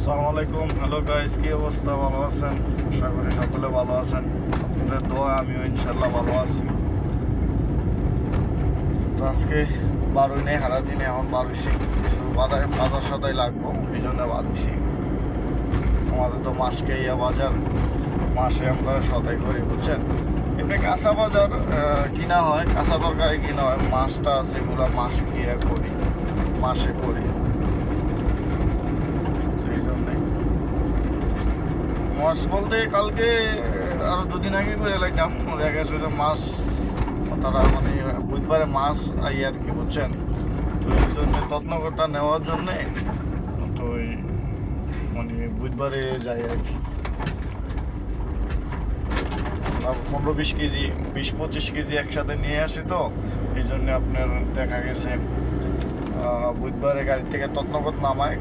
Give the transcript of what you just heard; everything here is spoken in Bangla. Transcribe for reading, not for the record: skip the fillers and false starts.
আসসালামু আলাইকুম। হ্যালো গাইস, কি অবস্থা? ভালো আছেন? আশা করি সকলে ভালো আছেন। আপনাদের দোয়া আমিও ইনশাল্লাহ ভালো আছি। তো আজকে বারোই নেই, হারা দিনে এখন বারোশি কিছু বাজার সদাই লাগবো, এই জন্য বারোশি। আমাদের তো মাসকে ইয়া বাজার, মাসে আমরা সদাই করি, বুঝছেন। এমনি কাঁচা বাজার কিনা হয়, কাঁচা তরকারি কিনা হয়, মাছটা আছে এগুলো মাস কিয়া করি, মাসে করি। মাছ বলতে কালকে আরো দুদিন আগে করে লাগলাম, দেখা গেছে যে মাছ তারা মানে বুধবারে মাছ আই আর কি, বুঝছেন। তো এই জন্য তত্নকরটা নেওয়ার জন্যে তো ওই মানে বুধবারে যাই আর কি। 15-20 কেজি, 20-25 কেজি একসাথে নিয়ে আসি, তো এই জন্য আপনার দেখা গেছে বুধবারে গাড়ি থেকে তত্নকর নামায়।